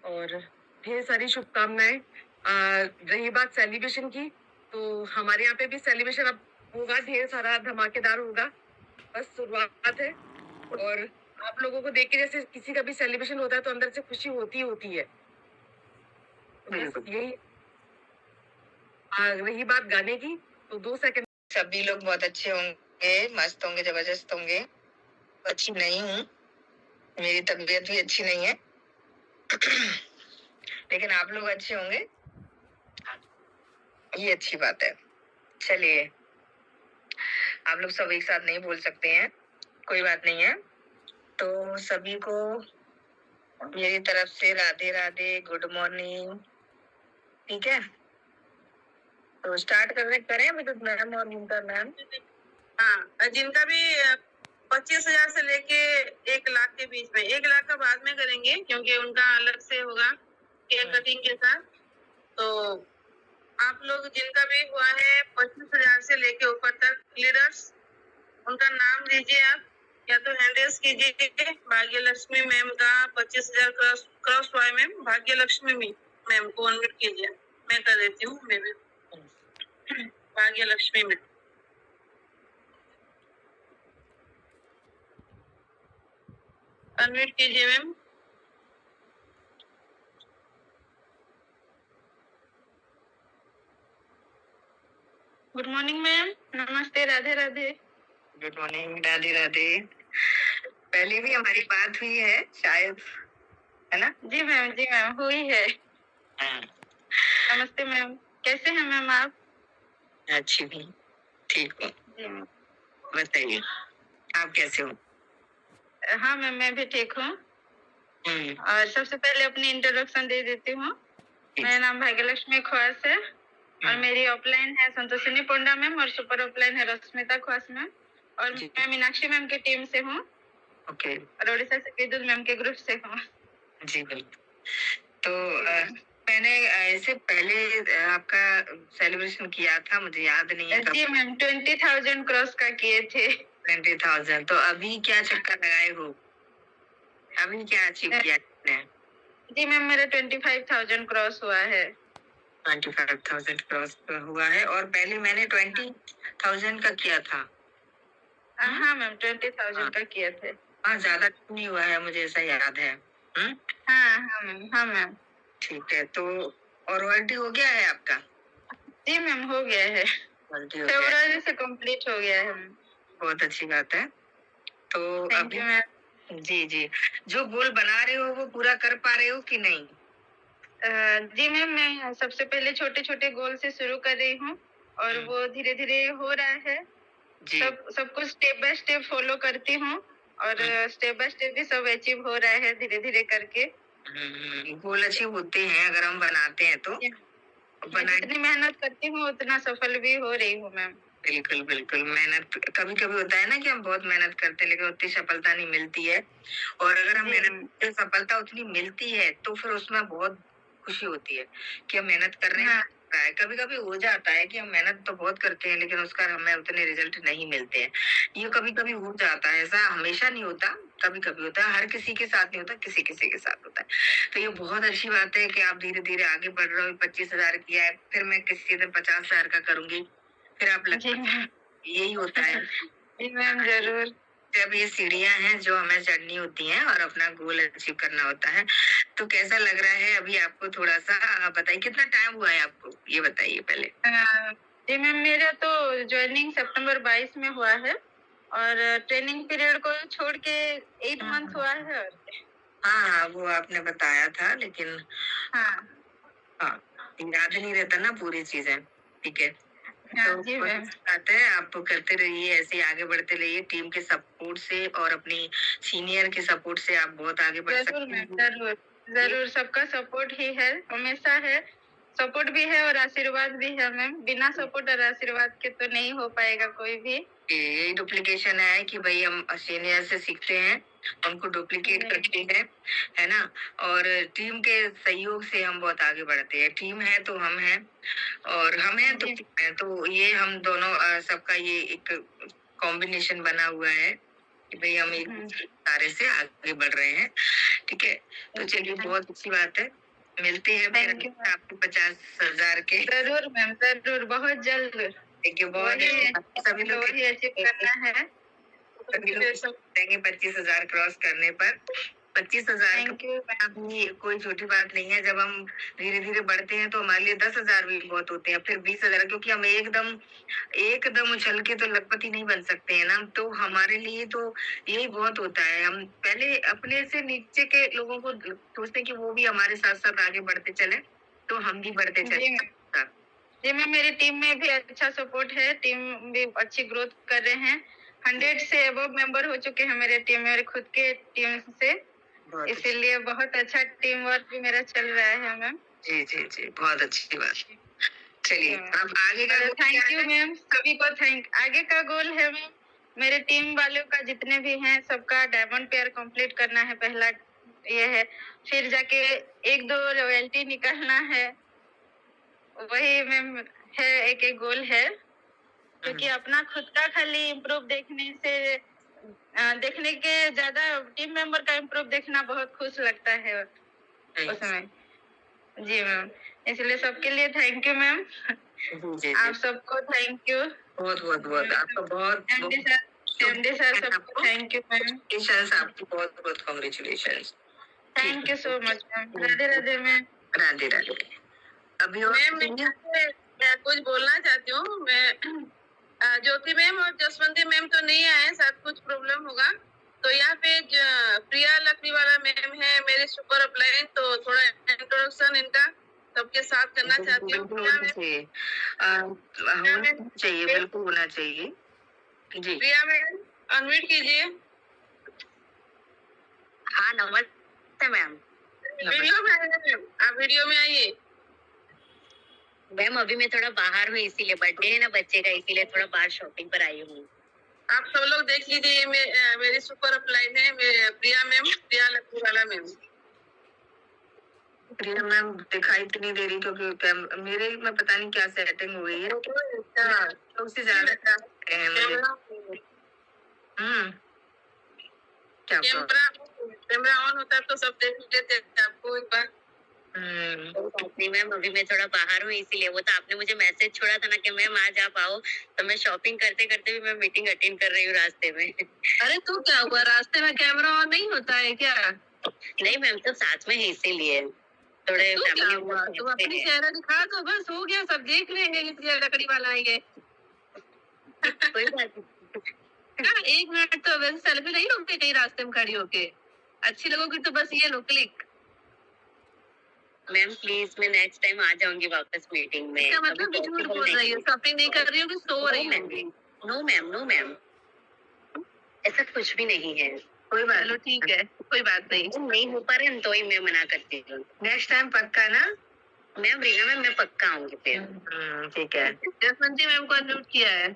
और ढेर सारी शुभकामनाएं। रही बात सेलिब्रेशन की, तो हमारे यहाँ पे भी सेलिब्रेशन अब होगा, ढेर सारा धमाकेदार होगा। बस शुरुआत है। और आप लोगों को देख के जैसे किसी का भी सेलिब्रेशन होता है तो अंदर से खुशी होती ही होती है। बस यही। रही बात गाने की, तो 2 सेकंड। सभी लोग बहुत अच्छे होंगे, मस्त होंगे, जबरदस्त होंगे। अच्छी नहीं हूँ, मेरी तबीयत भी अच्छी नहीं है लेकिन आप लोग अच्छे होंगे, ये अच्छी बात है। चलिए, आप लोग सब एक साथ नहीं बोल सकते हैं, कोई बात नहीं है। तो सभी को मेरी तरफ से राधे राधे, गुड मॉर्निंग। ठीक है, तो स्टार्ट करें अभी तो मैम और उनका मैम। हाँ, जिनका भी 25,000 से लेके 1 लाख के बीच में, 1 लाख का बाद में करेंगे क्योंकि उनका अलग से होगा केक कटिंग के साथ। तो आप लोग जिनका भी हुआ है 25,000 से लेके ऊपर तक लीडर्स, उनका नाम दीजिए आप, या तो हैंड रेस कीजिए। भाग्य लक्ष्मी मैम का 25,000 क्रॉस हुआ है मैम। भाग्य लक्ष्मी मैम को अनम्यूट कीजिए, मैं कर देती हूँ। मैं भी भाग्य लक्ष्मी मैम अनम्यूट कीजिए मैम। गुड मॉर्निंग मैम, नमस्ते, राधे राधे। Good morning, Radhe Radhe. पहले भी हमारी बात हुई है शायद, है ना? जी मैम हुई है। नमस्ते मैम, कैसे हैं मैम आप? अच्छी भी, ठीक हूँ। जी मैम, बताइए आप कैसे हो? हाँ मैम, मैं भी ठीक हूँ। और सबसे पहले अपनी इंट्रोडक्शन दे देती हूँ। मेरा नाम भाग्यलक्ष्मी ख्वास है और मेरी ऑफलाइन है संतोषिनी पोंडा मैम और सुपर ऑफलाइन है रश्मिता ख्वास मैम। और मैं मीनाक्षी मैम की टीम से हूँ। ओके। और ओडिशा से विद्युत मैम के ग्रुप से हूँ। जी बिल्कुल। तो मैंने ऐसे पहले आपका सेलिब्रेशन किया था, मुझे याद नहीं है। जी मैम, 20,000 क्रॉस का किए थे। 20,000। तो अभी क्या चक्कर लगाए हो? अभी क्या अचीव किया आपने? जी मैम, मेरा 25,000 क्रॉस हुआ है। 25,000 क्रॉस हुआ है और पहले मैंने 20,000 का किया था। हाँ मैम, 20,000 का किए थे। हाँ, ज्यादा नहीं हुआ है, मुझे ऐसा याद है। हाँ मैम। ठीक है, तो और रॉयल्टी हो गया है आपका? जी मैम, हो गया है। फरवरी से कंप्लीट हो गया है। बहुत अच्छी बात है। तो अभी जी जी, जो गोल बना रहे हो वो पूरा कर पा रहे हो कि नहीं? जी मैम, मैं सबसे पहले छोटे छोटे गोल से शुरू कर रही हूँ और वो धीरे धीरे हो रहा है। सब कुछ स्टेप बाय स्टेप फॉलो करती हूँ और स्टेप बाय स्टेप भी सब अचीव हो रहा है धीरे धीरे करके। गोल अचीव होते हैं अगर हम बनाते हैं तो। जितनी मेहनत करती हूँ उतना सफल भी हो रही हूँ मैम। बिल्कुल बिल्कुल, मेहनत कभी कभी होता है ना कि हम बहुत मेहनत करते हैं लेकिन उतनी सफलता नहीं मिलती है। और अगर हम मेहनत सफलता उतनी मिलती है तो फिर उसमें बहुत खुशी होती है कि हम मेहनत कर रहे हैं। कभी कभी हो जाता है कि हम मेहनत तो बहुत करते हैं लेकिन उसका हमें उतने रिजल्ट नहीं मिलते हैं। ये कभी कभी हो जाता है, ऐसा हमेशा नहीं होता, कभी कभी होता है। हर किसी के साथ नहीं होता, किसी किसी के साथ होता है। तो ये बहुत अच्छी बात है कि आप धीरे धीरे आगे बढ़ रहे हो। 25,000 किया है, फिर मैं किसी दिन 50,000 का करूंगी, फिर आप यही होता है। मैम जरूर, जब ये सीढ़ियां हैं जो हमें चढ़नी होती हैं और अपना गोल अचीव करना होता है। तो कैसा लग रहा है अभी आपको? थोड़ा सा बताइए, कितना टाइम हुआ है आपको, ये बताइए पहले। जी मैम, मेरा तो ज्वाइनिंग सितंबर 22 में हुआ है और ट्रेनिंग पीरियड को छोड़ के 8 मंथ हुआ है। हाँ हाँ, वो आपने बताया था लेकिन हाँ हाँ, याद नहीं रहता ना पूरी चीजें। ठीक है, तो बात है, आप करते रहिए, ऐसे आगे बढ़ते रहिए। टीम के सपोर्ट से और अपनी सीनियर के सपोर्ट से आप बहुत आगे बढ़ सकते हैं। जरूर जरूर, सबका सपोर्ट ही है, हमेशा है। सपोर्ट भी है और आशीर्वाद भी है मैम। बिना सपोर्ट और आशीर्वाद के तो नहीं हो पाएगा कोई भी। यही डुप्लीकेशन है कि भाई हम सीनियर से सीखते हैं, उनको डुप्लीकेट करते हैं, है ना। और टीम के सहयोग से हम बहुत आगे बढ़ते हैं। टीम है तो हम हैं और हमें तो ये हम दोनों सबका ये एक कॉम्बिनेशन बना हुआ है कि भाई हम एक सारे से आगे बढ़ रहे हैं। ठीक है, तो चलिए बहुत अच्छी बात है। मिलते हैं फिर आपको 50,000 के। जरूर मैम, जरूर, बहुत जल्द। देखिए बहुत सभी लोग ही अचीव करना है। सभी लोग देंगे 25,000 क्रॉस करने पर। 25,000 अपनी कोई छोटी बात नहीं है। जब हम धीरे धीरे बढ़ते हैं तो हमारे लिए 10,000 भी बहुत होते हैं, फिर 20,000, क्योंकि हम एकदम उछल के तो लखपति नहीं बन सकते हैं ना। तो हमारे लिए तो यही बहुत होता है। हम पहले अपने से नीचे के लोगों को सोचते हैं कि वो भी हमारे साथ साथ आगे बढ़ते चले, तो हम भी बढ़ते चले। जी मैम, मेरी टीम में भी अच्छा सपोर्ट है। टीम भी अच्छी ग्रोथ कर रहे हैं। 100 से अबव मेंबर हो चुके हैं मेरे टीम में, मेरे खुद के टीम से। इसीलिए बहुत अच्छा टीम वर्क भी मेरा चल रहा है मैम। जी जी जी, बहुत अच्छी बात। चलिए अब आगे का थैंक यू मैम, सभी को आगे का गोल है मैम, मेरे टीम वालों का जितने भी हैं सबका डायमंड पेयर कंप्लीट करना है, पहला ये है। फिर जाके 1-2 रॉयल्टी निकालना है, वही मैम है, एक गोल है। क्योंकि अपना खुद का खाली इम्प्रूव देखने के ज्यादा टीम मेंबर का इम्प्रूव देखना बहुत खुश लगता है उसमें। जी मैम, इसलिए सबके लिए थैंक यू मैम। आप सबको थैंक यू। बहुत बहुत बहुत आपका बहुत एमडी सर सबको थैंक यू मैम। आपको बहुत बहुत congratulation. Thank you so much ma'am. Radhe Radhe ma'am. Radhe Radhe. अभी मैम मैं कुछ बोलना चाहती हूँ। मैं ज्योति मैम और जसवंती मैम तो नहीं आए, शायद कुछ प्रॉब्लम होगा। तो यहाँ पे प्रिया लकड़ीवाला मैम है मेरे सुपर अपलाइन, तो थोड़ा इंट्रोडक्शन इनका सबके साथ करना चाहती हूँ। चाहिए, बिल्कुल होना चाहिए। जी प्रिया मैम, अनम्यूट कीजिए। हाँ नमस्ते मैम। वीडियो में आइए मैम, आप वीडियो में आइए। मैम अभी मैं थोड़ा बाहर हूँ, इसीलिए बर्थडे है ना बच्चे का, इसीलिए थोड़ा बाहर शॉपिंग पर आई हूँ। आप सब लोग देख लीजिए, मेरी सुपर अपलाइन है प्रिया मैम, प्रिया लकड़ीवाला मैम। प्रिया मैम दिखाई तो नहीं दे रही, क्योंकि मेरे में पता नहीं क्या सेटिंग हुई है। तो उससे ज्यादा कैमरा ऑन होता तो सब देख लेते आपको एक बार। नहीं मैम, अभी मैं थोड़ा बाहर हूँ, इसीलिए। वो तो आपने मुझे मैसेज छोड़ा था ना कि मैम आज आप आओ, तो मैं शॉपिंग करते करते भी मैं मीटिंग अटेंड कर रही हूँ रास्ते में। अरे तो क्या हुआ, रास्ते में कैमरा ऑन नहीं होता है क्या? नहीं मैम, तो साथ में है इसीलिए थोड़े तो क्या हुआ, तो अपनी चेहरा दिखा दो, बस हो गया, सब देख लेंगे कि लकड़ी वाला आएंगे। कोई बात नहीं। 1 मिनट तो वैसे सेल्फी नहीं रुकते कहीं रास्ते में खड़ी होके, अच्छी लगोगी तो बस ये लो क्लिक। मैम प्लीज, मैं नेक्स्ट टाइम आ जाऊंगी वापस मीटिंग में। क्या मतलब कि झूठ बोल रही हो, शॉपिंग नहीं कर रही हो कि सो रही हो? नो मैम, नो मैम, ऐसा कुछ भी नहीं है। कोई बात, चलो ठीक है, कोई बात नहीं। नहीं हो पा रहे तो ही मैं मना करती हूँ। नेक्स्ट टाइम पक्का ना मैम? रीना मैम मैं पक्का आऊंगी फिर। ठीक है। जसवंती मैम को अनम्यूट किया है।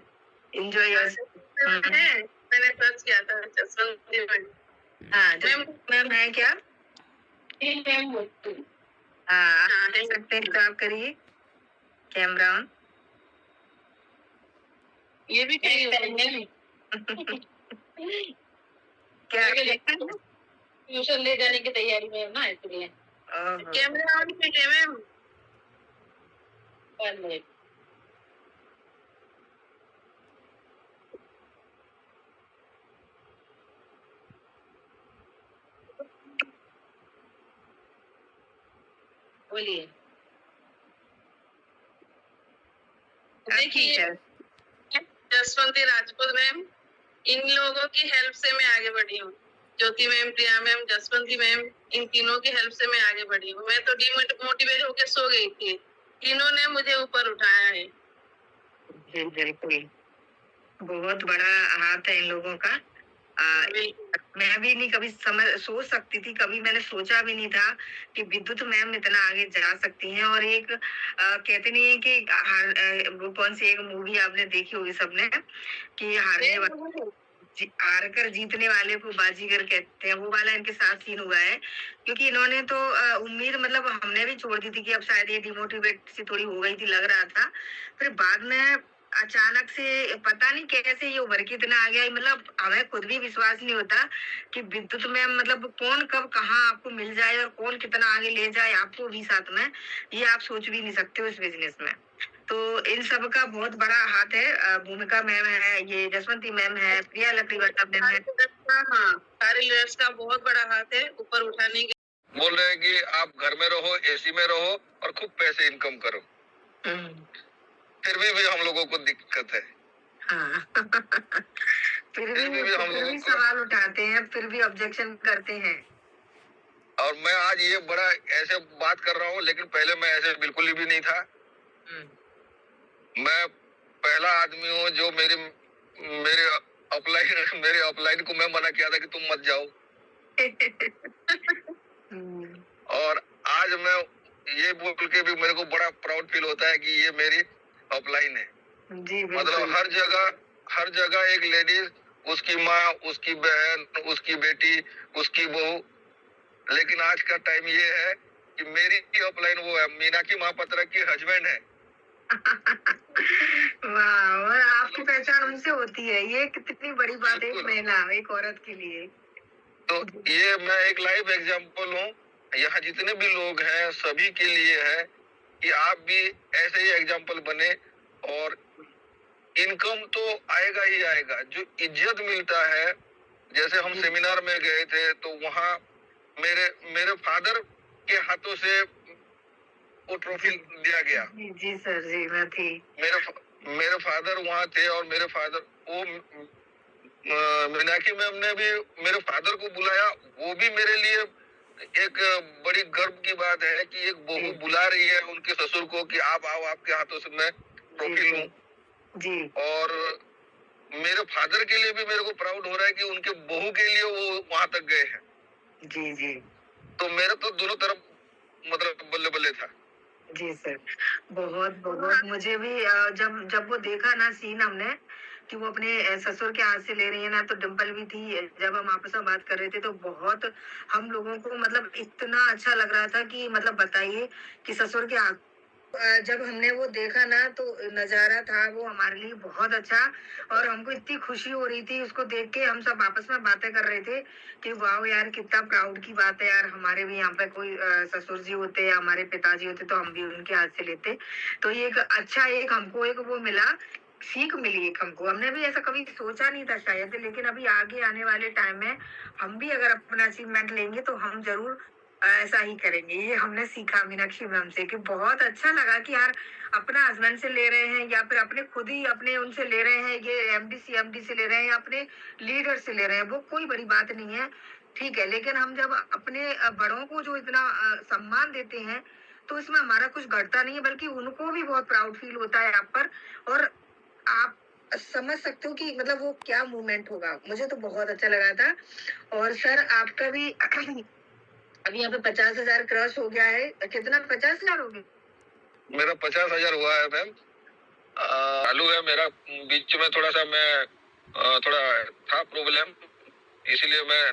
एंजॉय योर मैंने सर्च किया था जसवंती मैम। हाँ मैम है क्या? हाँ दे सकते हैं, तो आप करिए कैमरा ऑन। ये भी करेंगे। क्या ट्यूशन ले जाने की तैयारी में ना, इसलिए कैमरा ऑन कीजिए मैम। बोलिए। देखिए जसवंती राजपूत मैम, इन लोगों की हेल्प से मैं आगे बढ़ी हूँ। ज्योति मैम, प्रिया मैम, जसवंती मैम, इन तीनों की हेल्प से मैं आगे बढ़ी हूँ। मैं तो डिमोटिवेट होकर सो गई थी, तीनों ने मुझे ऊपर उठाया है। बिल्कुल, बहुत बड़ा हाथ है इन लोगों का। मैं भी नहीं कभी सोच सकती थी, कभी मैंने सोचा भी नहीं था कि विद्युत मैम इतना आगे जा सकती हैं। और एक कहते नहीं है कि वो कौन सी एक मूवी आपने देखी होगी सबने, कि हार कर जीतने वाले को बाजीगर कहते हैं, वो वाला इनके साथ सीन हुआ है। क्योंकि इन्होंने तो उम्मीद, मतलब हमने भी छोड़ दी थी कि अब शायद ये डिमोटिवेट सी थोड़ी हो गई थी, लग रहा था। फिर बाद में अचानक से पता नहीं कैसे ये उभर के इतना आ गया, मतलब हमें खुद भी विश्वास नहीं होता कि विद्युत में मतलब कौन कब कहाँ आपको मिल जाए और कौन कितना आगे ले जाए आपको भी साथ में, ये आप सोच भी नहीं सकते हो इस बिजनेस में। तो इन सब का बहुत बड़ा हाथ है, भूमिका मैम है, ये जसवंती मैम है, प्रिया लकड़ीवाला मैम है। हाँ, सारे लीडर्स का बहुत बड़ा हाथ है ऊपर उठाने के। बोल रहे हैं कि आप घर में रहो, एसी में रहो और खूब पैसे इनकम करो, फिर भी हम लोगों को दिक्कत है। हाँ। फिर भी हम लोग सवाल उठाते हैं, फिर भी ऑब्जेक्शन करते हैं। और मैं आज ये बड़ा ऐसे बात कर रहा हूँ, लेकिन पहले मैं ऐसे बिल्कुल भी नहीं था। मैं पहला आदमी हूँ जो मेरे अपलाइन को मैं मना किया था कि तुम मत जाओ। और आज मैं ये बोल के भी मेरे को बड़ा प्राउड फील होता है कि ये मेरी अपलाइन है। जी, मतलब हर जगह एक लेडीज, उसकी माँ, उसकी बहन, उसकी बेटी, उसकी बहू। लेकिन आज का टाइम ये है कि मेरी अपलाइन वो है, मीनाक्षी महापात्रा की हस्बैंड है। वाह, और आपकी पहचान उनसे होती है, ये कितनी बड़ी बात है एक महिला, एक औरत के लिए। तो ये मैं एक लाइव एग्जांपल हूँ, यहाँ जितने भी लोग हैं सभी के लिए है कि आप भी ऐसे ही एग्जांपल बने। और इनकम तो आएगा ही आएगा, जो इज्जत मिलता है। जैसे हम सेमिनार में गए थे तो वहाँ मेरे फादर के हाथों से वो ट्रॉफी दिया गया। जी सर, जी मैं थी। मेरे फादर वहाँ थे और मेरे फादर वो मीनाक्षी मैम ने भी मेरे फादर को बुलाया। वो भी मेरे लिए एक बड़ी गर्व की बात है कि एक बहू बुला रही है उनके ससुर को कि आप आओ, आपके हाथों से मैं ट्रॉफी लूं। जी। और मेरे फादर के लिए भी मेरे को प्राउड हो रहा है कि उनके बहू के लिए वो वहां तक गए हैं। जी जी। तो मेरा तो दोनों तरफ मतलब बल्ले बल्ले था। जी सर, बहुत बहुत मुझे भी जब वो देखा ना सीन हमने कि वो अपने ससुर के हाथ से ले रही है ना, तो डिम्पल भी थी, जब हम आपस में बात कर रहे थे तो बहुत हम लोगों को मतलब इतना अच्छा लग रहा था कि मतलब बताइए कि ससुर के हाथ जब हमने वो देखा ना तो नजारा था वो हमारे लिए बहुत अच्छा। और हमको इतनी खुशी हो रही थी उसको देख के, हम सब आपस में बातें कर रहे थे कि वाह यार कितना प्राउड की बात है यार, हमारे भी यहाँ पे कोई ससुर जी होते या हमारे पिताजी होते तो हम भी उनके हाथ से लेते। तो ये एक अच्छा, एक हमको एक वो मिला, सीख मिली एक हमको। हमने भी ऐसा कभी सोचा नहीं था शायद, लेकिन अभी आगे आने वाले टाइम में हम भी अगर अपना अचीवमेंट लेंगे तो हम जरूर ऐसा ही करेंगे। ये हमने सीखा मीनाक्षी मैम से कि बहुत अच्छा लगा कि यार अपना हस्बैंड से ले रहे हैं या फिर अपने खुद ही अपने उनसे ले रहे हैं, ये एमडी से ले रहे हैं या अपने लीडर से ले रहे हैं, वो कोई बड़ी बात नहीं है, ठीक है। लेकिन हम जब अपने बड़ों को जो इतना सम्मान देते हैं तो इसमें हमारा कुछ घटता नहीं है, बल्कि उनको भी बहुत प्राउड फील होता है आप पर। और आप समझ सकते हो कि मतलब वो क्या मूवमेंट होगा। मुझे तो बहुत अच्छा लगा था। और सर आपका भी अभी यहाँ पे 50,000 क्रॉस हो गया है, कितना 50,000 हो गया? मेरा 50,000 हुआ है मैम। चालू है मेरा, बीच में थोड़ा सा मैं थोड़ा था प्रॉब्लम, इसीलिए मैं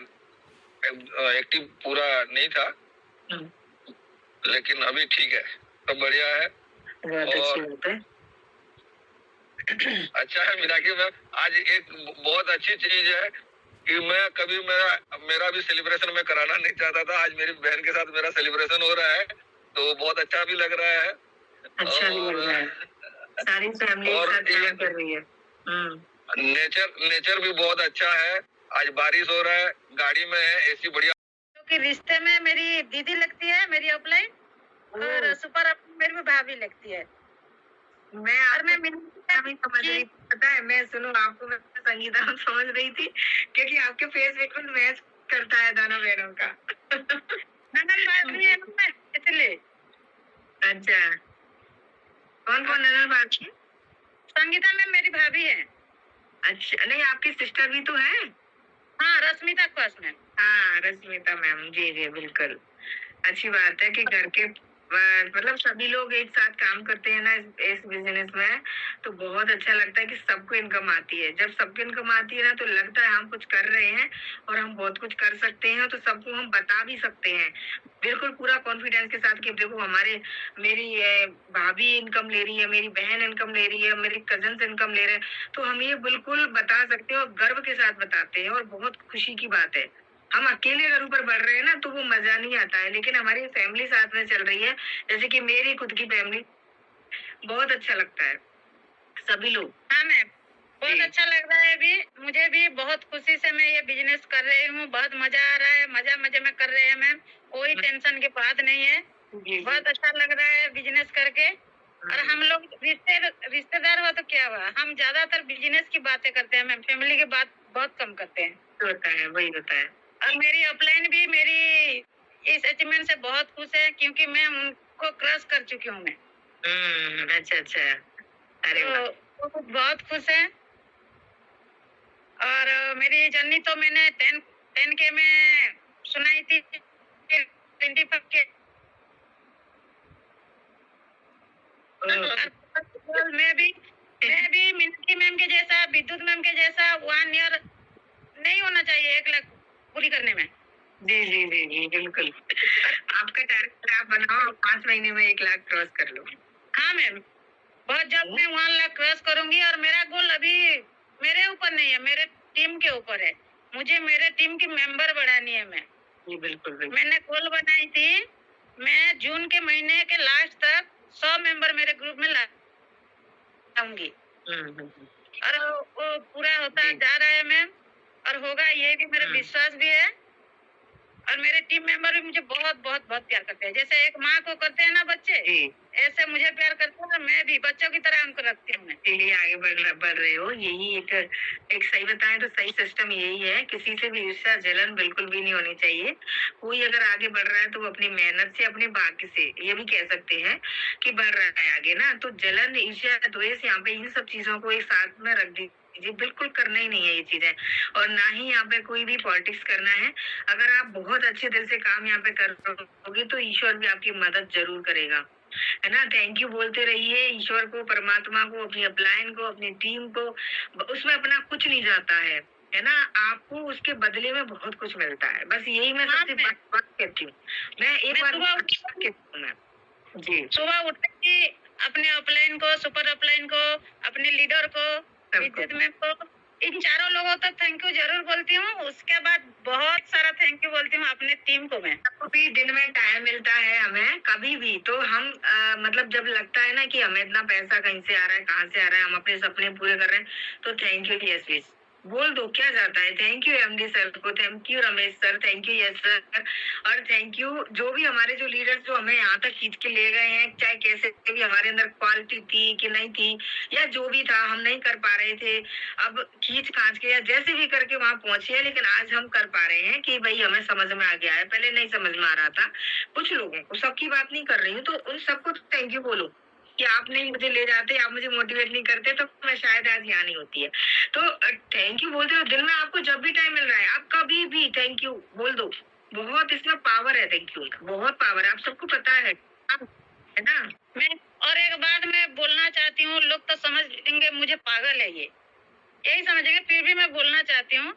एक्टिव पूरा नहीं था। लेकिन अभी ठीक है, सब बढ़िया है। और अच्छा है मीनाक्षी मैम, आज एक बहुत अच्छी चीज है कि मैं कभी मेरा भी सेलिब्रेशन में कराना नहीं चाहता था। आज मेरी बहन के साथ मेरा सेलिब्रेशन हो रहा है तो बहुत अच्छा भी लग रहा है। अच्छा भी लग रहा है, सारी फैमिली एक साथ काम कर रही है। नेचर भी बहुत अच्छा है। आज बारिश हो रहा है, गाड़ी में है, एसी बढ़िया। क्योंकि रिश्ते में मेरी दीदी लगती है, मेरी अपलाइन, और सुपर मेरी भाभी लगती है। मैं समझ रही, पता है, मैं सुनो आपको, मैं संगीता समझ रही थी क्योंकि आपके फेस बिल्कुल मैच करता है दोनों बहनों का। इसलिए अच्छा, कौन कौन नजर बाकी? संगीता मैम मेरी भाभी है। अच्छा, नहीं आपकी सिस्टर भी तो है? हाँ, रश्मिता मैम। हाँ, रश्मिता मैम, जी जी बिल्कुल। अच्छी बात है कि घर के मतलब सभी लोग एक साथ काम करते हैं ना इस बिजनेस में, तो बहुत अच्छा लगता है कि सबको इनकम आती है। जब सबको इनकम आती है ना, तो लगता है हम कुछ कर रहे हैं और हम बहुत कुछ कर सकते हैं, तो सबको हम बता भी सकते हैं बिल्कुल पूरा कॉन्फिडेंस के साथ कि देखो हमारे मेरी भाभी इनकम ले रही है, मेरी बहन इनकम ले रही है, मेरी कजन इनकम ले रहे हैं, तो हम ये बिल्कुल बता सकते हैं और गर्व के साथ बताते हैं, और बहुत खुशी की बात है। हम अकेले अगर ऊपर बढ़ रहे हैं ना, तो वो मजा नहीं आता है, लेकिन हमारी फैमिली साथ में चल रही है, जैसे कि मेरी खुद की फैमिली, बहुत अच्छा लगता है सभी लोग। हाँ मैम, बहुत अच्छा लग रहा है। अभी मुझे भी बहुत खुशी से मैं ये बिजनेस कर रही हूँ, बहुत मजा आ रहा है, मजा मजे में कर रहे हैं मैम, कोई टेंशन की बात नहीं है। बहुत अच्छा लग रहा है बिजनेस करके। और हम लोग रिश्तेदार हो तो क्या हुआ, हम ज्यादातर बिजनेस की बातें करते हैं मैम, फैमिली की बात बहुत कम करते हैं। होता है, वही होता है। और मेरी अपलाइन भी मेरी इस अचीवमेंट से बहुत खुश है, क्योंकि मैं उनको क्रॉस कर चुकी हूँ मैं। अच्छा अच्छा, अरे तो बहुत खुश है। और मेरी जर्नी तो मैंने 10K में सुनाई थी, 25K मैं भी मिनकी मैम के जैसा, विद्युत मैम के जैसा 1 ईयर नहीं होना चाहिए 1 लाख पूरी करने में। जी जी जी जी बिल्कुल। आपका टारगेट आप बनाओ, 5 महीने में 1 लाख क्रॉस कर लो। हाँ मैम, बहुत जल्द मैं 1 लाख क्रॉस करूंगी। और मेरा गोल अभी मेरे ऊपर नहीं है, मेरे टीम के ऊपर है। मुझे मेरे टीम की मेंबर बढ़ानी है मैं। जी बिल्कुल बिल्कुल। मैंने गोल बनाई थी, मैं जून के महीने के लास्ट तक 100 मेंबर मेरे ग्रुप में लाऊंगी। और वो पूरा होता जा रहा है मैम, और होगा, ये भी मेरा विश्वास भी है। और मेरे टीम मेंबर भी मुझे बहुत बहुत बहुत प्यार करते हैं, जैसे एक माँ को करते हैं ना बच्चे, ऐसे मुझे प्यार करते हैं, और मैं भी बच्चों की तरह उनको रखती हूँ। इसीलिए आगे बढ़ रहे हो। यही एक सही बताएं तो सही सिस्टम यही है, किसी से भी ईर्ष्या जलन बिल्कुल भी नहीं होनी चाहिए। कोई अगर आगे बढ़ रहा है तो वो अपनी मेहनत से, अपने भाग्य से, ये भी कह सकते हैं कि बढ़ रहा है आगे ना, तो जलन ईर्ष्या द्वेष यहाँ पे इन सब चीजों को एक साथ में रख दीजिए, बिल्कुल करना ही नहीं है ये चीजें। और ना ही यहाँ पे कोई भी पॉलिटिक्स करना है। अगर आप बहुत अच्छे दिल से काम यहाँ पे करोगे तो ईश्वर भी आपकी मदद जरूर करेगा, है ना। थैंक यू बोलते रहिए ईश्वर को, परमात्मा को, अपनी अपलाइन को, अपनी टीम को। उसमें अपना कुछ नहीं जाता है ना। आपको उसके बदले में बहुत कुछ मिलता है। बस यही मैं सबसे बात कहती हूँ। मैं एक बार जी, सुबह उठ के अपने अपलाइन को, सुपर अपलाइन को, अपने लीडर को, विद्युत मैम को, इन चारों लोगों तक थैंक यू जरूर बोलती हूँ। उसके बाद बहुत सारा थैंक यू बोलती हूँ अपने टीम को। मैं कभी दिन में टाइम मिलता है हमें, कभी भी, तो हम मतलब जब लगता है ना कि हमें इतना पैसा कहीं से आ रहा है, कहाँ से आ रहा है, हम अपने सपने पूरे कर रहे हैं, तो थैंक यू यस प्लीज बोल दो, क्या जाता है। थैंक यू एमडी सर को, thank you Ramesh sir, thank you yes sir, और थैंक यू जो भी हमारे जो लीडर्स जो हमें यहाँ तक खींच के ले गए हैं, चाहे कैसे भी हमारे अंदर क्वालिटी थी कि नहीं थी, या जो भी था हम नहीं कर पा रहे थे, अब खींच खांच के या जैसे भी करके वहां पहुंचे हैं, लेकिन आज हम कर पा रहे हैं कि भाई हमें समझ में आ गया है, पहले नहीं समझ में आ रहा था कुछ लोगों को, सबकी बात नहीं कर रही हूँ, तो उन सबको थैंक यू बोलो कि आप नहीं मुझे ले जाते, आप मुझे मोटिवेट नहीं करते, तो मैं शायद आज यहाँ नहीं होती है। तो थैंक यू बोलते हो दिन में, आपको जब भी टाइम मिल रहा है आप कभी भी थैंक यू बोल दो। बहुत इसमें पावर है थैंक यू, बहुत पावर है, आप सबको पता है ना। मैं और एक बात मैं बोलना चाहती हूँ, लोग तो समझ लेंगे मुझे पागल है, ये यही समझेंगे, फिर भी मैं बोलना चाहती हूँ।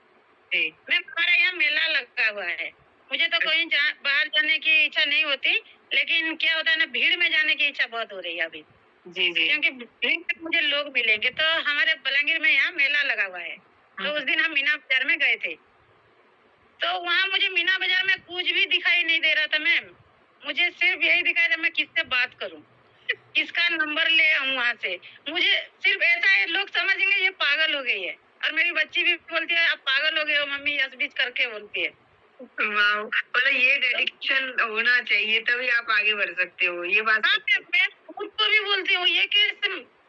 मैं, हमारे यहाँ मेला लगा हुआ है, मुझे तो कोई बाहर जाने की इच्छा नहीं होती, लेकिन क्या होता है ना, भीड़ में जाने की इच्छा बहुत हो रही है अभी। जी जी, क्योंकि भीड़ में मुझे लोग मिलेंगे। तो हमारे बलांगीर में यहाँ मेला लगा हुआ है, तो उस दिन हम मीना बाजार में गए थे, तो वहाँ मुझे मीना बाजार में कुछ भी दिखाई नहीं दे रहा था मैम। मुझे सिर्फ यही दिखाई दे मैं किससे बात करूं, किसका नंबर ले आऊं वहाँ से। मुझे सिर्फ ऐसा है, लोग समझेंगे ये पागल हो गई है। और मेरी बच्ची भी बोलती है आप पागल हो गए हो मम्मी, यस बीच करके बोलती है। मतलब ये डेडिकेशन होना चाहिए, तभी आप आगे बढ़ सकते हो, ये बात। हाँ, मैं खुद को भी बोलती हूँ ये कि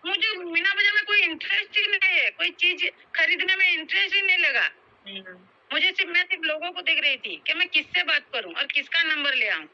मुझे मीना बाजार में कोई इंटरेस्ट ही नहीं है, कोई चीज खरीदने में इंटरेस्ट ही नहीं लगा। मुझे मैं सिर्फ लोगों को देख रही थी कि मैं किससे बात करूं और किसका नंबर ले आऊं।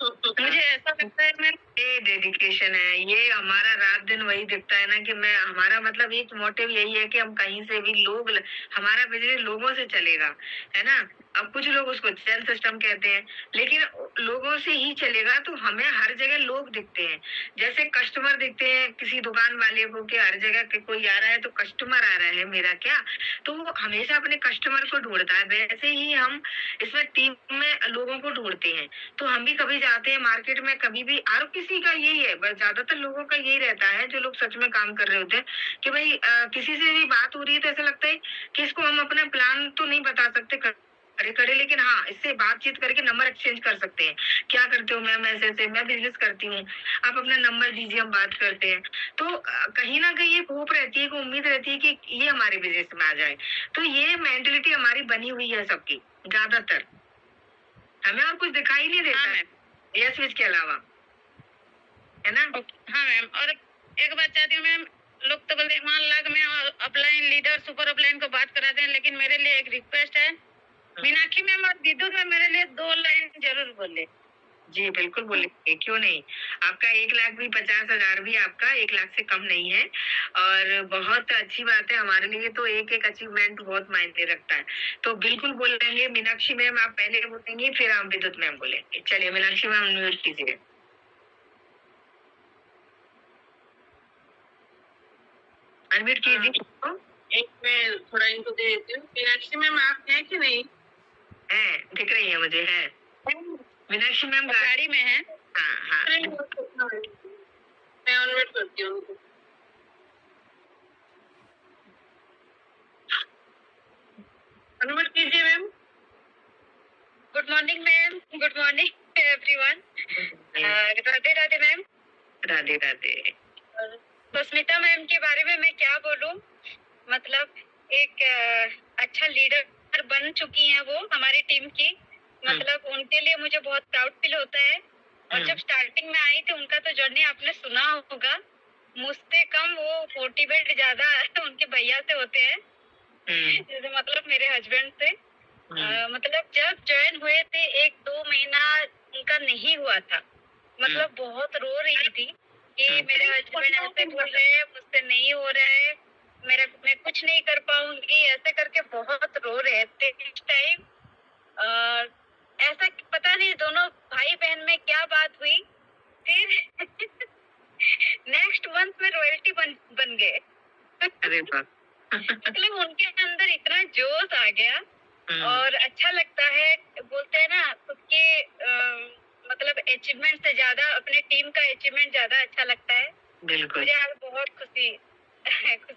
मुझे ऐसा लगता है मैं, ये डेडिकेशन है, ये हमारा रात दिन वही दिखता है ना कि मैं, हमारा मतलब एक मोटिव यही है कि हम कहीं से भी लोग, हमारा बिजनेस लोगों से चलेगा, है ना। अब कुछ लोग उसको चैन सिस्टम कहते हैं, लेकिन लोगों से ही चलेगा तो हमें हर जगह लोग दिखते हैं। जैसे कस्टमर दिखते हैं किसी दुकान वाले को कि हर जगह कोई आ रहा है तो कस्टमर आ रहा है मेरा क्या, तो वो हमेशा अपने कस्टमर को ढूंढता है। वैसे ही हम इसमें टीम में लोगों को ढूंढते हैं। तो हम भी कभी जाते हैं मार्केट में, कभी भी हर किसी का यही है, बस ज्यादातर लोगों का यही रहता है जो लोग सच में काम कर रहे होते हैं कि भाई किसी से भी बात हो रही है तो ऐसा लगता है कि इसको हम अपना प्लान तो नहीं बता सकते खड़े खड़े, लेकिन हाँ इससे बातचीत करके नंबर एक्सचेंज कर सकते हैं। क्या करते हो मैम? ऐसे ऐसे मैं बिजनेस करती हूँ, आप अपना नंबर दीजिए, हम बात करते हैं। तो कहीं ना कहीं एक होप रहती है, एक उम्मीद रहती है कि ये हमारे बिजनेस में आ जाए। तो ये मेंटेलिटी हमारी बनी हुई है सबकी, ज्यादातर हमें और कुछ दिखाई नहीं देता है यस स्विच के अलावा, है ना? हाँ मैम, और एक बात चाहती हूँ मैम, लोग तो बोलते मान लाख में अपलाइन लीडर सुपर अपलाइन को बात कराते हैं, लेकिन मेरे लिए एक रिक्वेस्ट है, मीनाक्षी मैम और विद्युत में मेरे लिए 2 लाइन जरूर बोले। जी बिल्कुल बोलेंगे, क्यों नहीं। आपका 1 लाख भी 50,000 भी आपका 1 लाख से कम नहीं है, और बहुत अच्छी बात है। हमारे लिए तो एक एक अचीवमेंट बहुत मायने रखता है। तो बिल्कुल बोलेंगे। मीनाक्षी मैम आप पहले बोलेंगी, फिर आप विद्युत मैम बोलेंगे। चलिए मीनाक्षी मैम म्यूट कीजिए। अनम्यूट कीजिए। एक मैं थोड़ा इनको दे देती हूँ। मीनाक्षी मैम आप हैं कि नहीं? है, दिख रही है मुझे, है। मीनाक्षी मैम गाड़ी में है। हाँ हाँ, मैं अनम्यूट करती हूँ उनको। अनम्यूट कीजिए ma'am. Good morning ma'am, good morning everyone. Radhe Radhe ma'am. Radhe Radhe. तो स्मिता मैम के बारे में मैं क्या बोलूं, मतलब एक अच्छा लीडर बन चुकी हैं वो हमारी टीम की। मतलब उनके लिए मुझे बहुत प्राउड फील होता है। और जब स्टार्टिंग में आई थी उनका तो जर्नी आपने सुना होगा, मुझसे कम वो मोटिवेट ज्यादा उनके भैया से होते हैं, जैसे मतलब मेरे हस्बैंड से। मतलब जब ज्वाइन हुए थे 1-2 महीना उनका नहीं हुआ था, मतलब बहुत रो रही थी कि मेरे हस्बैंड ऐसे बोल रहे हैं, मुझसे नहीं हो रहा है, मैं कुछ नहीं कर पाऊंगी, ऐसे करके बहुत रो रहे थे इस टाइम। ऐसा पता नहीं दोनों भाई बहन में क्या बात हुई, फिर नेक्स्ट मंथ में रॉयल्टी बन गए। अरे वाह। मतलब उनके अंदर इतना जोश आ गया, और अच्छा लगता है। बोलते हैं ना खुद के मतलब अचीवमेंट से ज्यादा अपने टीम का अचीवमेंट ज्यादा अच्छा लगता है। बिल्कुल, मुझे आज बहुत खुशी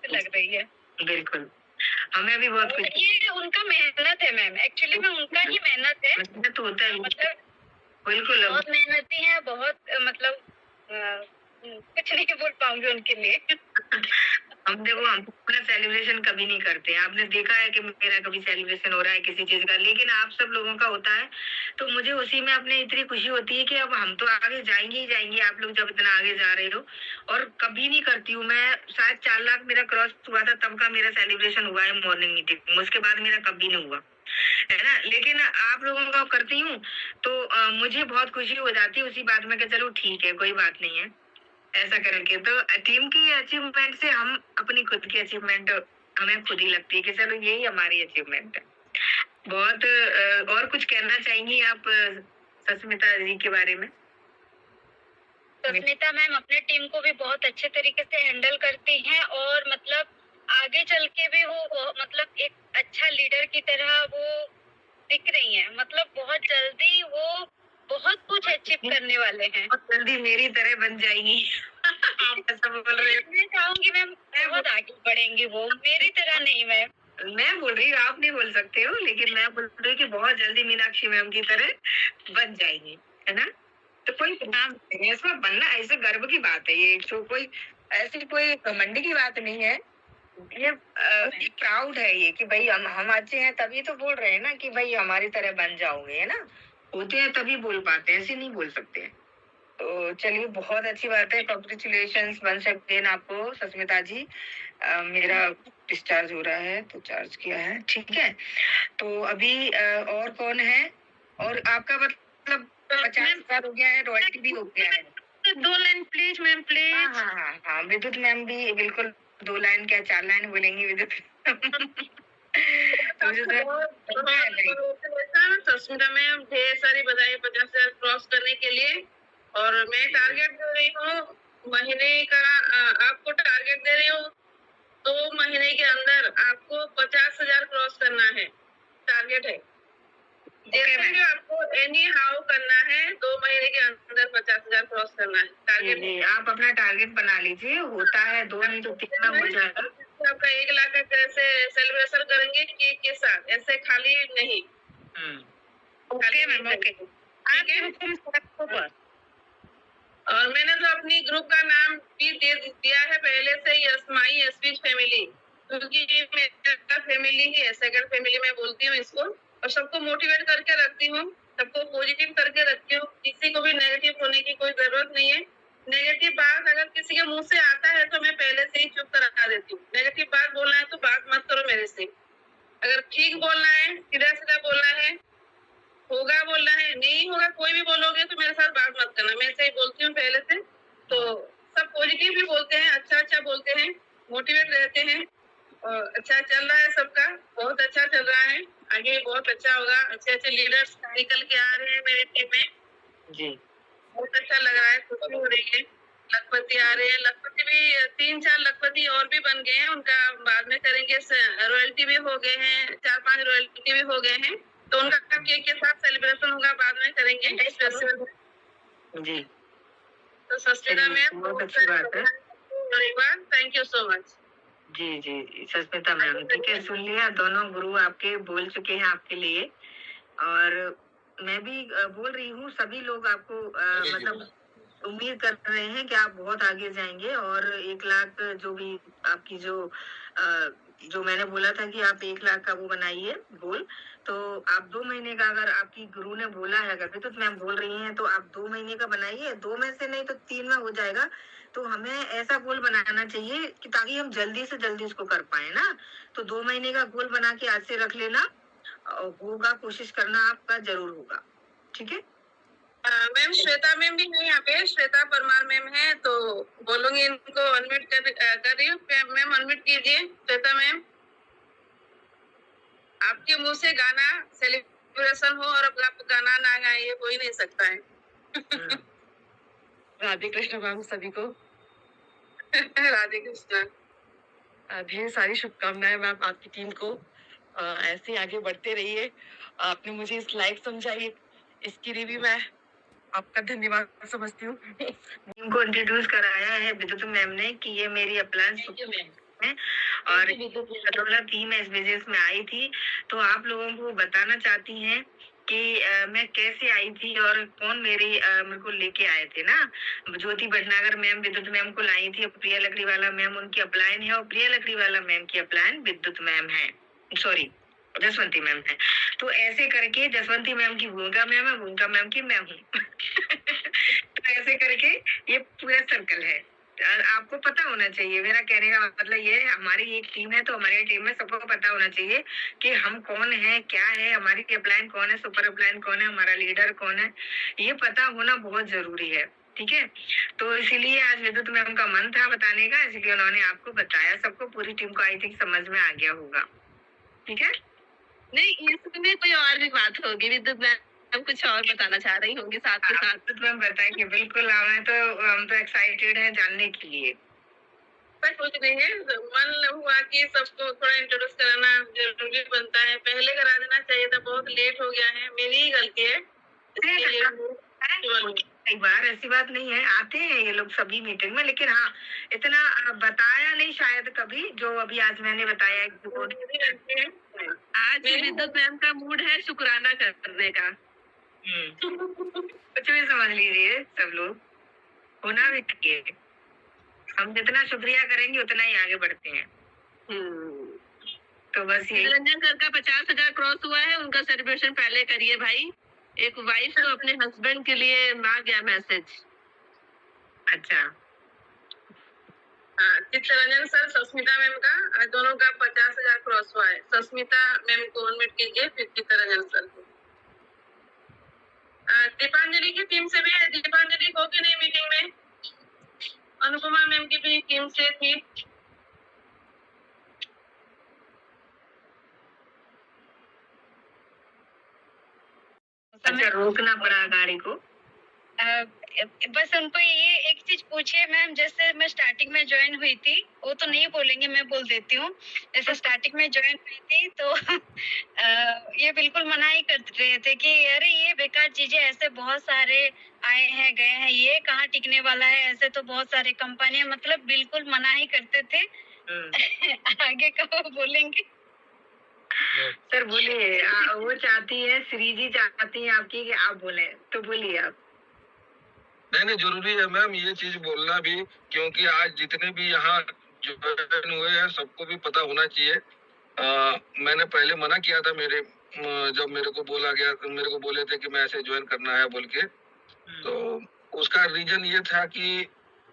लग रही है। बिल्कुल, हमें भी बहुत खुशी। ये उनका मेहनत है मैम, एक्चुअली में उनका ही मेहनत है। मेहनत होता है, मतलब बिल्कुल बहुत मेहनती है, बहुत मतलब कुछ नहीं बोल पाऊंगी उनके लिए। हम देखो, हम अपना सेलिब्रेशन कभी नहीं करते। आपने देखा है कि मेरा कभी सेलिब्रेशन हो रहा है किसी चीज का, लेकिन आप सब लोगों का होता है। तो मुझे उसी में अपने इतनी खुशी होती है कि अब हम तो आगे जाएंगे ही जाएंगे, आप लोग जब इतना आगे जा रहे हो। और कभी नहीं करती हूँ मैं, शायद 4 लाख मेरा क्रॉस हुआ था तब का मेरा सेलिब्रेशन हुआ है मॉर्निंग मीटिंग, उसके बाद मेरा कभी नहीं हुआ, है ना। लेकिन आप लोगों का करती हूँ तो मुझे बहुत खुशी हो जाती है उसी बात में कि चलो ठीक है, कोई बात नहीं है, ऐसा करके। तो टीम की अचीवमेंट से हम अपनी खुद की अचीवमेंट हमें खुद ही लगती है कि चलो यही हमारी अचीवमेंट है। बहुत और कुछ कहना चाहेंगी आप सस्मिता जी के बारे में? सस्मिता मैम अपने टीम को भी बहुत अच्छे तरीके से हैंडल करती हैं, और मतलब आगे चल के भी वो मतलब एक अच्छा लीडर की तरह वो दिख रही हैं। मतलब बहुत जल्दी वो बहुत कुछ अचीव करने वाले हैं, बहुत जल्दी मेरी तरह बन जाएंगी। आप ऐसा बोल रहे हो? मैं चाहूंगी मैम बहुत आगे बढ़ेंगी वो, मेरी तरह नहीं मैम। मैं बोल रही हूँ, आप नहीं बोल सकते हो, लेकिन मैं बोल रही हूँ कि बहुत जल्दी मीनाक्षी मैम की तरह बन जाएंगी, है ना। तो कोई नाम इसमें बनना ऐसे गर्व की बात है, ये तो कोई ऐसी कोई घमंडी की बात नहीं है। ये प्राउड है ये कि भाई हम अच्छे हैं तभी तो बोल रहे हैं ना कि भाई हमारी तरह बन जाओगे, है ना। होते हैं तभी बोल पाते हैं, ऐसे नहीं बोल सकते हैं। तो चलिए बहुत अच्छी बात है, कॉन्ग्रेचुलेशंस वंस अगेन आपको सस्मिता जी। मेरा डिस्चार्ज हो रहा है तो चार्ज किया है, ठीक है। तो अभी और कौन है? और आपका मतलब 50,000 हो गया है, रॉयल्टी भी हो गया है। 2 लाइन प्लीज मैम, प्लीज। हाँ हाँ हाँ हाँ, विद्युत मैम भी बिल्कुल 2 लाइन क्या 4 लाइन बोलेंगी विद्युत। सस्मिता मैम ढेर सारी बधाई 50,000 क्रॉस करने के लिए। और मैं टारगेट दे रही हूँ महीने का, आपको टारगेट दे रही हूँ 2 महीने के अंदर आपको 50,000 क्रॉस करना है, टारगेट है। जैसे भी आपको एनी हाउ करना है 2 महीने के अंदर 50,000 क्रॉस करना है, टारगेट है। आप अपना टारगेट बना लीजिए, होता है 2 नहीं तो 3 में हो जाएगा। आपका 1 लाख का कैसे सेलिब्रेशन करेंगे केक के साथ, ऐसे खाली नहीं। Okay ma'am, okay. और मैंने तो अपनी ग्रुप का नाम भी दे दिया है पहले से ही, माई एसपी फैमिली, क्योंकि ये मेरा फैमिली ही है, सेकंड फैमिली मैं बोलती हूँ इसको। और सबको मोटिवेट करके रखती हूँ, सबको पॉजिटिव करके रखती हूँ, किसी को भी नेगेटिव होने की कोई जरूरत नहीं है। नेगेटिव बात अगर किसी के मुंह से आता है तो मैं पहले से ही चुप करा देती हूँ। नेगेटिव बात बोलना है तो बात मत करो मेरे से। अगर ठीक बोलना है, सीधा सीधा बोलना है, होगा बोलना है, नहीं होगा कोई भी बोलोगे तो मेरे साथ बात मत करना, मैं सही बोलती हूँ पहले से। तो सब पॉजिटिव भी बोलते हैं, अच्छा अच्छा बोलते हैं, मोटिवेट रहते हैं। और अच्छा चल रहा है सबका, बहुत अच्छा चल रहा है, आगे भी बहुत अच्छा होगा। अच्छे अच्छे लीडर्स निकल के आ रहे हैं मेरी टीम में जी, बहुत अच्छा लग रहा है, खुशी हो रही है। लखपति आ रहे हैं, लखपति भी 3-4 लखपति और भी बन गए हैं, उनका बाद में करेंगे। रॉयल्टी भी हो गए हैं, 4-5 रॉयल्टी भी हो गए हैं, तो उनका केक के साथ सेलिब्रेशन होगा, बाद में करेंगे स्पेशल जी। तो सस्मिता मैम बहुत अच्छी बात है, एक बार थैंक यू सो मच। जी जी सस्मिता मैम, ठीक है, सुन लिया, दोनों गुरु आपके बोल चुके हैं आपके लिए। और मैं भी बोल रही हूँ, सभी लोग आपको मतलब उम्मीद कर रहे हैं कि आप बहुत आगे जाएंगे। और 1 लाख जो भी आपकी जो मैंने बोला था कि आप 1 लाख का वो बनाइए गोल, तो आप 2 महीने का, अगर आपकी गुरु ने बोला है, अगर तो मैम बोल रही हैं, तो आप 2 महीने का बनाइए, 2 में से नहीं तो 3 में हो जाएगा। तो हमें ऐसा गोल बनाना चाहिए कि ताकि हम जल्दी से जल्दी उसको कर पाए ना। तो 2 महीने का गोल बना के आज से रख लेना, होगा, कोशिश करना आपका जरूर होगा, ठीक है। मैम श्वेता मैम भी है यहाँ पे, श्वेता परमार मैम है, तो बोलूंगी इनको अनम्यूट कर रही हूँ। मैम अनम्यूट कीजिए श्वेता मैम। आपके मुंह से गाना सेलिब्रेशन हो और आप गाना ना गाए, ये हो ही नहीं सकता है। राधे कृष्ण मैम सभी को। राधे कृष्ण। ढेर सारी शुभकामनाएं मैम आपकी टीम को। ऐसे ही आगे बढ़ते रहिए। आपने मुझे इस लाइफ समझाई, इसके लिए भी मैं आपका धन्यवाद समझती हूँ। टीम को इंट्रोड्यूस कराया है विद्युत मैम ने कि ये मेरी अपलाइन है, और बदौलत ही मैं इस बिजनेस में आई थी। तो आप लोगों को बताना चाहती हैं कि मैं कैसे आई थी और कौन मेरे को लेके आए थे ना। ज्योति भटनागर मैम विद्युत मैम को लाई थी, प्रिया लकड़ी वाला मैम उनकी अपलाइन है, और प्रिया लकड़ी वाला मैम की अपलाइन विद्युत मैम है, सॉरी जसवंती मैम है। तो ऐसे करके जसवंती मैम की भूमिका मैम है, भूमिका मैम की मैं हूँ। तो ऐसे करके ये पूरा सर्कल है। और आपको पता होना चाहिए, मेरा कहने का मतलब ये है, हमारी एक टीम है तो हमारी टीम में सबको पता होना चाहिए कि हम कौन है, क्या है, हमारी अपलाइन कौन है, सुपर अपलाइन कौन है, हमारा लीडर कौन है, ये पता होना बहुत जरूरी है, ठीक है। तो इसीलिए आज विद्युत मैम का मन था बताने का, इसलिए उन्होंने आपको बताया, सबको, पूरी टीम को आई थिंक समझ में आ गया होगा, ठीक है। नहीं, इसमें कोई और भी बात होगी, विद्युत मैम कुछ और बताना चाह रही होंगी साथ के साथ। मैम बताएंगे, बिल्कुल, हम तो एक्साइटेड हैं जानने के लिए। पर कुछ नहीं है, मन हुआ कि सबको थोड़ा इंट्रोड्यूस कराना जरूरी बनता है, पहले करा देना चाहिए था, बहुत लेट हो गया है, मेरी ही गलती है। कई बार ऐसी बात नहीं है, आते हैं ये लोग सभी मीटिंग में, लेकिन हाँ इतना बताया नहीं शायद कभी, जो अभी आज मैंने बताया। आज विद्युत मैम का मूड है शुक्राना करने का। कुछ भी समझ लीजिए सब लोग, होना भी चाहिए। हम जितना शुक्रिया करेंगे उतना ही आगे बढ़ते हैं। तो बस ये रंजन सर का 50,000 क्रॉस हुआ है, उनका सेलिब्रेशन पहले करिए भाई। एक वाइफ तो अपने हस्बैंड के लिए मांग गया मैसेज। अच्छा, हाँ, चित्तरंजन सर सस्मिता मैम का दोनों का 50,000 क्रॉस हुआ है। सस्मिता मैम को अनम्यूट कीजिए, फिर चित्तरंजन सर को। दीपांजलि की टीम से भी है, दीपांजलि हो कि नहीं मीटिंग में? अनुपमा मैम की भी टीम से थी। अच्छा, रोकना पड़ा गाड़ी को। बस उनको ये एक चीज पूछिए मैम, जैसे मैं स्टार्टिंग में ज्वाइन हुई थी, वो तो नहीं बोलेंगे, मैं बोल देती हूँ। जैसे स्टार्टिंग में ज्वाइन हुई थी तो ये बिल्कुल मना ही कर रहे थे कि अरे ये बेकार चीजें, ऐसे बहुत सारे आए हैं गए हैं, ये कहाँ टिकने वाला है, ऐसे तो बहुत सारी कंपनियां, मतलब बिल्कुल मना ही करते थे। आगे का वो बोलेंगे। सर बोलिए, वो चाहती है, श्री जी चाहती है आपकी कि आप बोले, तो बोलिए आप। नहीं, जरूरी है मैम ये चीज बोलना भी, क्योंकि आज जितने भी यहाँ ज्वाइन हुए हैं सबको भी पता होना चाहिए। मैंने पहले मना किया था, जब मेरे को बोला गया, मेरे को बोले थे कि मैं ऐसे ज्वाइन करना है बोल के, तो उसका रीजन ये था कि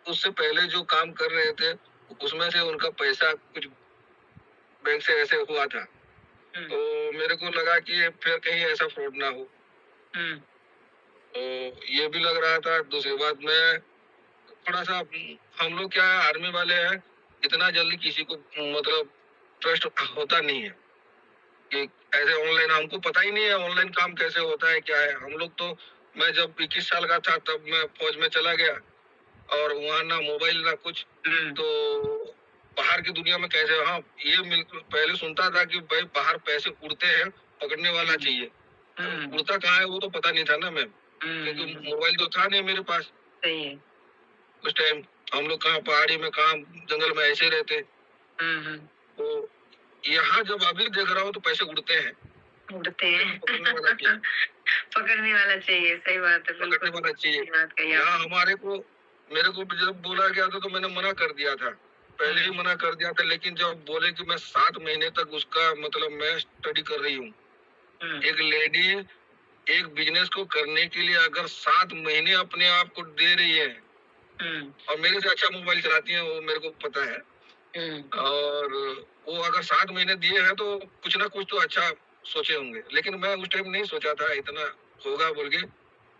उससे पहले जो काम कर रहे थे उसमें से उनका पैसा कुछ बैंक से ऐसे हुआ था, तो मेरे को लगा कि फिर कहीं ऐसा फ्रॉड ना हो, तो ये भी लग रहा था। दूसरी बात में थोड़ा सा, हम लोग क्या आर्मी वाले हैं, इतना जल्दी किसी को मतलब ट्रस्ट होता नहीं है कि ऐसे ऑनलाइन, हमको पता ही नहीं है ऑनलाइन काम कैसे होता है क्या है। हम लोग तो, मैं जब 21 साल का था तब मैं फौज में चला गया, और वहाँ ना मोबाइल ना कुछ, तो बाहर की दुनिया में कैसे, हाँ ये पहले सुनता था कि भाई बाहर पैसे उड़ते हैं, पकड़ने वाला चाहिए, उड़ता कहाँ है वो तो पता नहीं था ना मैम, क्योंकि मोबाइल तो था नहीं मेरे पास। सही है। उस टाइम हम लोग कहाँ पहाड़ी में, कहाँ जंगल में ऐसे रहते। तो यहाँ जब अभी देख रहा हूँ तो पैसे उड़ते हैं। पकड़ने वाला चाहिए, सही बात है, पकड़ने वाला चाहिए। यहाँ हमारे को, मेरे को जब बोला गया था तो मैंने मना कर दिया था, पहले ही मना कर दिया था, लेकिन जब बोले कि मैं 7 महीने तक उसका मतलब मैं स्टडी कर रही हूँ, एक लेडी एक बिजनेस को करने के लिए अगर 7 महीने अपने आप को दे रही है, और मेरे से अच्छा मोबाइल चलाती है वो, मेरे को पता है, और वो अगर 7 महीने दिए हैं तो कुछ ना कुछ तो अच्छा सोचे होंगे, लेकिन मैं उस टाइम नहीं सोचा था इतना होगा बोल के,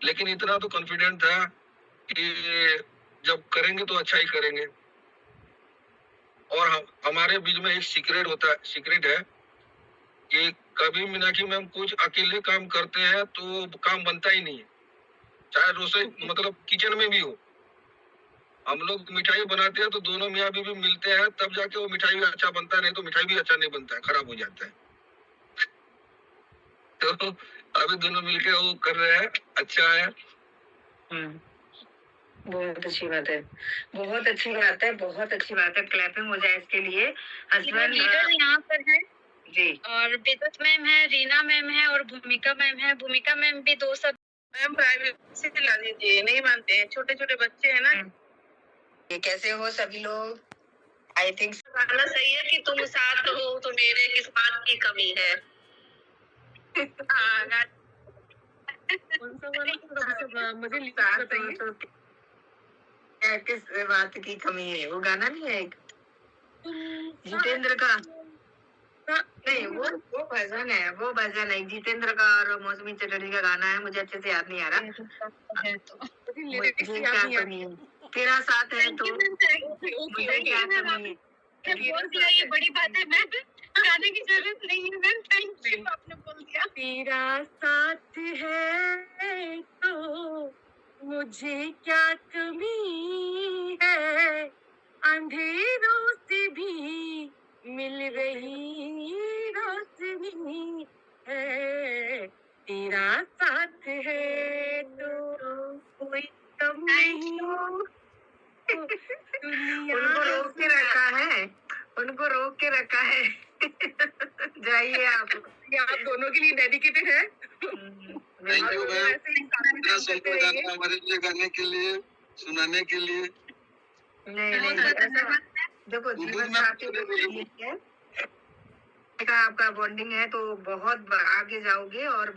लेकिन इतना तो कॉन्फिडेंट था कि जब करेंगे तो अच्छा ही करेंगे। और हमारे बीच में एक सीक्रेट है कि कभी मीनाक्षी मैम कुछ अकेले काम करते हैं तो काम बनता ही नहीं है, चाहे रसोई मतलब किचन में भी हो। हम लोग मिठाई बनाते हैं तो दोनों मियाँ बीवी मिलते हैं तब जाके वो मिठाई भी अच्छा बनता है, नहीं तो मिठाई भी अच्छा नहीं बनता है, खराब हो जाता है। तो अभी दोनों मिलके वो कर रहे हैं, अच्छा है। बहुत अच्छी बात है, बहुत अच्छी बात है, बहुत अच्छी बात है। क्लैपिंग हो जाए इसके लिए। हस्बैंड लीडर यहाँ पर है जी, और विद्युत मैम है, रीना मैम है और भूमिका मैम है। भूमिका मैम भी 2 सब मैम प्राइवेसी ला दीजिए, नहीं मानते हैं, छोटे छोटे बच्चे हैं ना। ये कैसे हो सभी लोग? आई थिंक गाना सही है कि तुम साथ हो तो मेरे किस बात की कमी है। मुझे किस बात की कमी है, वो गाना नहीं है एक जितेंद्र का? नहीं, वो भजन है, वो भजन है जितेंद्र का और मौसमी चटर्जी का गाना है, मुझे अच्छे से याद नहीं आ रहा। मुझे क्या कमी है, तेरा साथ है तो मुझे क्या कमी है। बोल दिया, ये बड़ी बात है मैम, गाने की जरूरत नहीं है मैम, थैंक यू, आपने बोल दिया। तेरा साथ है तो मुझे क्या कमी है, अंधेरों से भी मिल रही रोशनी है, तेरा साथ है तो कोई कम नहीं। उनको रोक के रखा है, उनको रोक के रखा है। जाइए आप दोनों के लिए डेडिकेटेड है। थैंक यू मैम, हमारे लिए गाने के लिए, सुनाने के लिए। नहीं ऐसा देखो, जीवन साथी का आपका बॉन्डिंग है तो बहुत आगे जाओगे और